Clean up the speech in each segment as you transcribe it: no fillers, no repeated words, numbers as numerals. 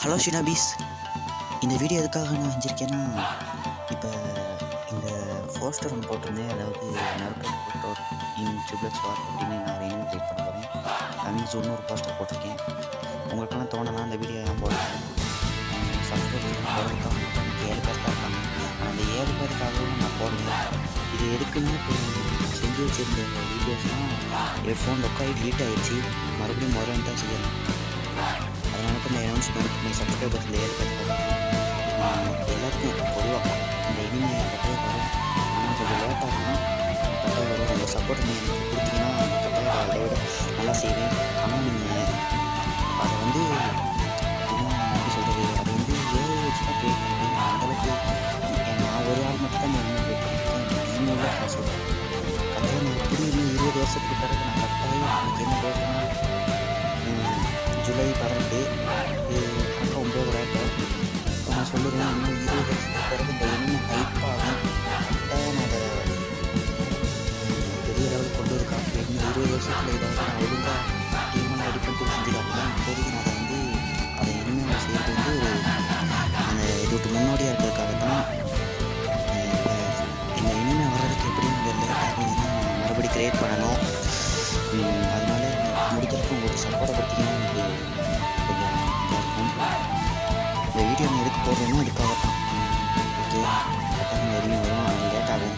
Hello ஷினாபீஸ், இந்த video எதுக்காக நான் செஞ்சுருக்கேன்னா, இப்போ இந்த போஸ்டர் ஒன்று போட்டிருந்தேன். அதாவது நருட்டோ போட்டோ இன் ட்ரிபிள்ஸ் வார் அப்படின்னு நான் ஒரு இனிமே கிரியேட் பண்ண போகிறேன். கமிங் சூன் ஒரு போஸ்டர் போட்டிருக்கேன். உங்களுக்கெல்லாம் தோணலாம் அந்த வீடியோ ஏன் போடுறேன், சப்ஸ்கிரைப் போடுறதுக்காக எனக்கு 7 பேர் தான் இருக்காங்க. ஆனால் அந்த 7 பேருக்காகவும் நான் போடுவேன். இது எதுக்குன்னு இப்போ செஞ்சு வச்சுருந்த வீடியோஸ்லாம் என் ஃபோன் லொக்காகி டீட் ஆகிடுச்சு. மறுபடியும் முதல்ல தான் செய்யணும். அதனால தான் இந்த அனௌன்ஸ்மெண்ட் இந்த சப்ஸ்கிரைபர்ஸில் 7 பேர் எல்லாருக்கும் பொதுவாக இந்த இனிமே கட்டாயம் வரும். ஆனால் கொஞ்சம் லேட்டாக இருக்கும், கட்டாயம் வரும். உங்கள் சப்போர்ட் நீங்கள் எனக்கு கொடுத்தீங்கன்னா கட்டாயம் அதை விட நல்லா செய்வேன். ஆனால் நீங்கள் அதை வந்து எப்படி சொல்கிறது, அதை வந்து ஏஐ வச்சு தான் க்ரியேட் பண்ணுறேன். அந்தளவுக்கு நான் ஒரு ஆள் மட்டும் தான் இந்த இனிமே க்ரியேட் பண்ணியிருக்கேன். இனிமேல் நான் சொல்கிறேன் கட்டாயம் நான் எப்படி இன்னும் 20 வருஷத்துக்கு பிறகு நான் கட்டாயம் எனக்கு என்ன டேட்னா ஜூலை 12 கரெக்டாக 9 இப்போ நான் சொல்லுவேன். இன்னும் 20 வருஷத்துக்கு பிறகு இந்த இனிமே ஹைப் ஆகும். கட்டாயம் நான் அதை பெரிய லெவலுக்கு கொண்டு இருக்கா. இன்னும் 20 வருஷத்தில் ஏதாவது நான் ஒழுங்காக டீமாக ரெடி பண்ணிட்டு செஞ்சு காட்டுறேன். இப்போதைக்கு நான் அதை இனிமேல் நான் செய்யறது வந்து அந்த இது விட்டு முன்னோடியாக இருக்கிறதுக்காக தான். இப்போ இந்த இனிமேல் வர்றதுக்கு எப்படியும் இந்த லேட் ஆகுதுன்னா மறுபடியும் க்ரியேட் பண்ணணும். அதனால முடிக்கிறதுக்கு உங்களுக்கு சப்போர்ட்டை கொடுத்தீங்கன்னா எனக்கு கொஞ்சம் இதாக இருக்கும். இந்த வீடியோ நான் எதுக்கு போடுறேன்னா அதுக்காக தான். ஓகே, கரெக்டாக எதுவுமே வரும், லேட் ஆகும்,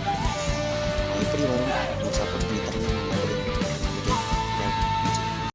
எப்படி வரும், உங்களுக்கு சப்போர்ட்